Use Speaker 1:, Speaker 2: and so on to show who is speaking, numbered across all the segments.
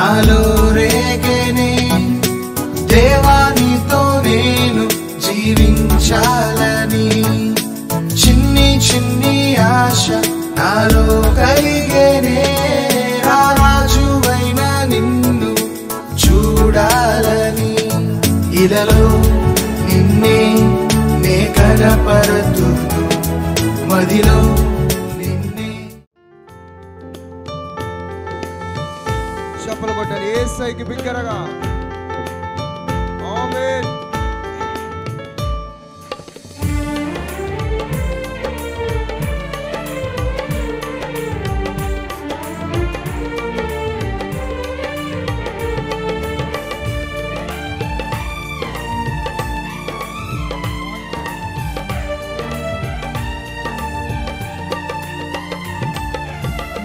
Speaker 1: నాలో రేగేనే, దేవానితో నేను జీవించాలని. చిన్ని చిన్ని ఆశ నాలో కలిగేనే, రాజువైన నిన్ను చూడాలని. ఇలలో నిన్నే నే కనపరుతూ మదిలో నిన్నే.
Speaker 2: చప్పలు కొట్టాలి యేసయ్యకి బిగ్గరగా. ఆమేన్.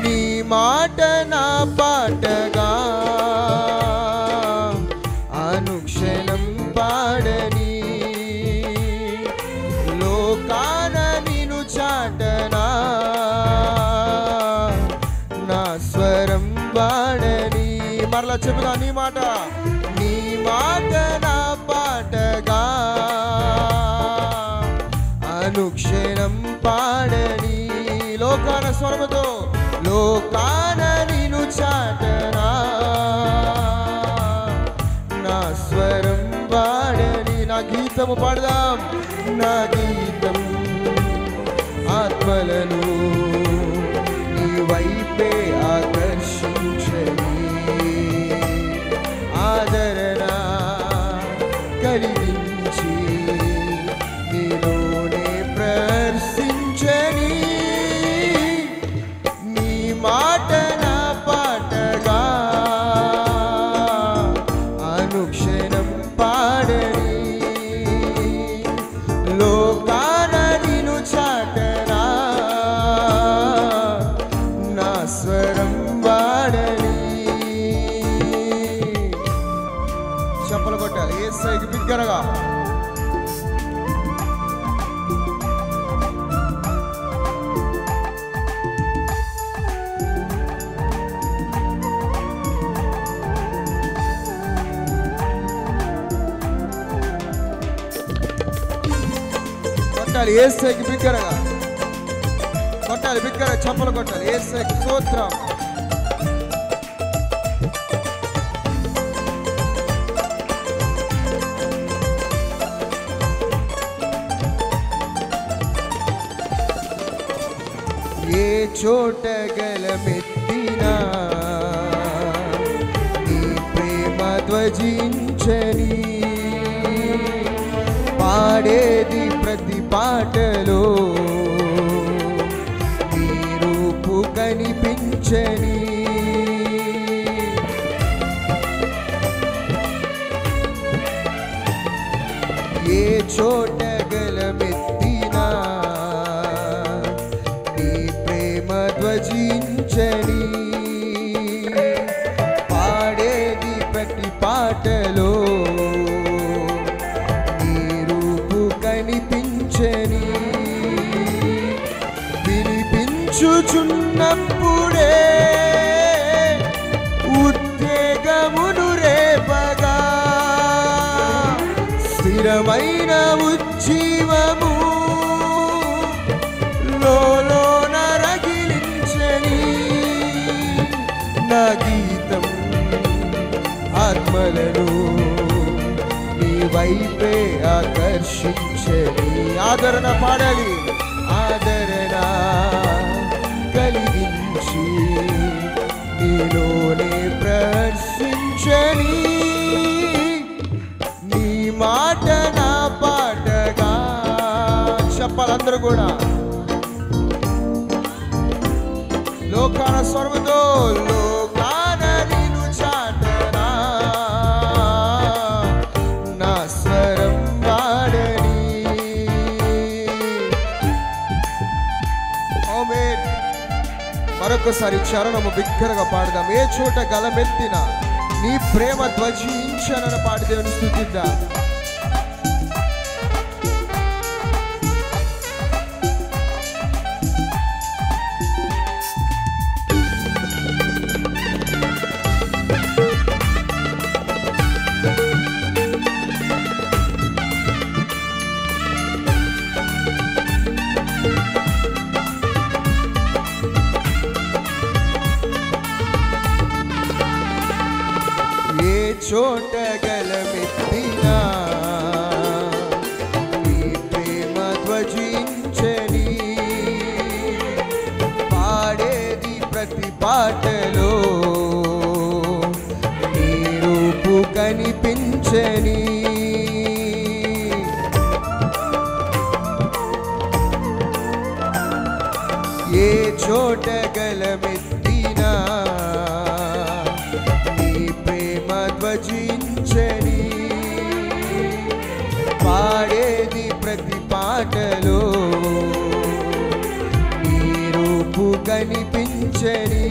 Speaker 2: నీ మాట నా పాటగా అనుక్షణం పాడని, లోకాన నిన్ను చాటనా నా స్వరం పాడని. మరలా చెబుదా నీ మాట నా పాటగా అనుక్షణం పాడని, లోకాన స్వరముతో లోకాన నిన్ను చాటనా నా స్వరం పాడని. నా గీతము పాడదాం, నా గీతం ఆత్మలను నీ వైపే ఆకర్షించని, ఆదరణ కలిగించి నీలోనే ప్రదర్శించని. మాట నా పాటగా అనుక్షణం పాడని, లోకాన నిన్ను చాటనా నా స్వరం పాడని. చప్పలు కొట్టాలి యేసయ్యకి బిగ్గరగా. కొట్టాలి యేసయ్యకి బిగ్గరగా, కొట్టాలి బిగ్గరగా చప్పలు కొట్టాలి యేసయ్యకి స్తోత్రం. ఏ చోట గలమెత్తినా నీ ప్రేమ ధ్వజించని, పాడేది ప్రతి పాటలో నీ రూపు కనిపించని. ఏ చోట గలమెత్తినా నీ ప్రేమ ధ్వజించని, పాడేది ప్రతి పాటలో కనిపించని. వినిపించుచున్నప్పుడే ఉద్వేగమును రేపగా, స్థిరమైన ఉజ్జీవము లోన రగిలించని. నా గీతం ఆత్మలను నీ వైపే ఆకర్షించని. ఆదరణ పాడాలి, ఆదరణ కలిగించి నీలోనే ప్రదర్శించని. నీ మాట నా పాటగా. చెప్పాలందరూ కూడా లోకాన స్వరముతో లోకాన నిన్ను చాటనా నా స్వరం వాడని. ఆమేన్. మరొకసారి చరణము బిగ్గరగా పాడదాం. ఏ చోట గలమెత్తిన నీ ప్రేమ ధ్వజించనని పాడి దేవుని స్తుతిద్దాం. చోట గలమెత్తినా నీ ప్రేమ ధ్వజించని, పాడేది ప్రతి పాటలో నీ రూపు కనిపించని. ఏ చోట గలమెత్తినా నీ ప్రేమ ధ్వజించని, పాడేది ప్రతి పాటలో నీ రూపు కనిపించని.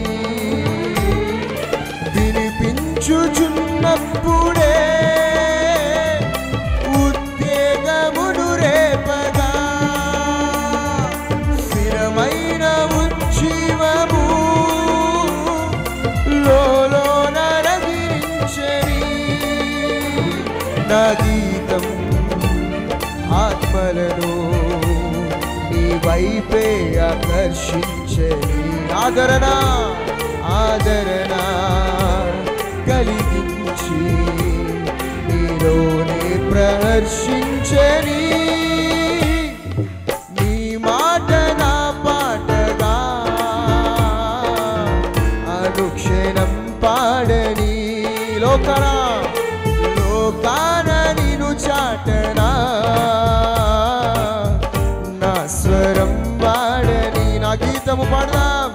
Speaker 2: వినిపించుచున్నప్పుడే ఉద్వేగమును రేపగా, స్థిరమైన ఉజ్జీవము లోలోన రగిలించని. నా గీతం ఆత్మలను నీ వైపే ఆకర్షించని. ఆదరణ ఆదరణ కలిగించి నీలోనే ప్రహర్షించని. నీ మాట నా పాటగా అనుక్షణం పాడని. లోకాన నిన్ను చాటనా నా స్వరం పాడని. నా గీతము పాడదాం,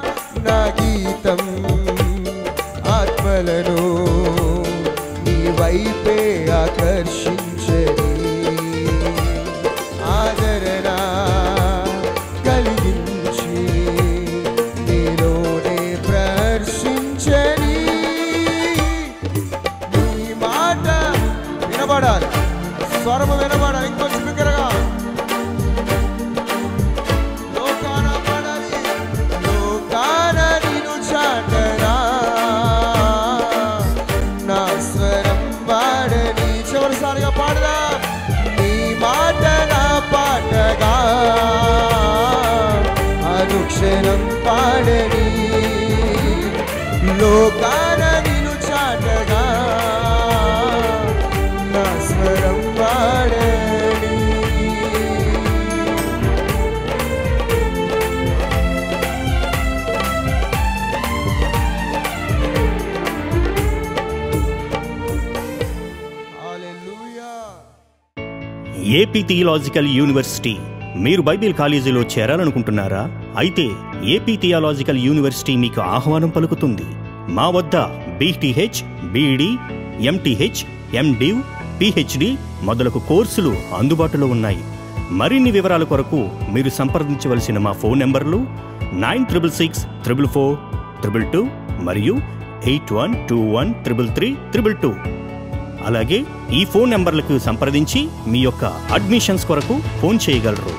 Speaker 2: నా గీతం ఆత్మలను నీ వైపే ఆకర్షించని. ఆదరణ కలిగించి నీలోనే ప్రహర్షించని. నీ మాట వినబడాలి, స్వరము వినబడాలి, ఇంకొంచెం బిగ్గరగా. లోకాన పడాలి, లోకాన నిన్ను చాటనా నా స్వరం పాడని. చివరిసారిగా పాడదా. నీ మాట నా పాటగా అనుక్షణం పాడని. లోకాన నిన్ను చాటగా నా స్వరం పాడని.
Speaker 3: AP theological university. మీరు బైబిల్ కాలేజీలో చేరాలనుకుంటున్నారా? అయితే ఏపీ థియాలాజికల్ యూనివర్సిటీ మీకు ఆహ్వానం పలుకుతుంది. మా వద్ద BTH, BD, MTH, MDiv, PhD మొదలగు కోర్సులు అందుబాటులో ఉన్నాయి. మరిన్ని వివరాల కొరకు మీరు సంప్రదించవలసిన మా ఫోన్ నెంబర్లు 9666442222 మరియు 8121333322. అలాగే ఈ ఫోన్ నెంబర్లకు సంప్రదించి మీ యొక్క అడ్మిషన్స్ కొరకు ఫోన్ చేయగలరు.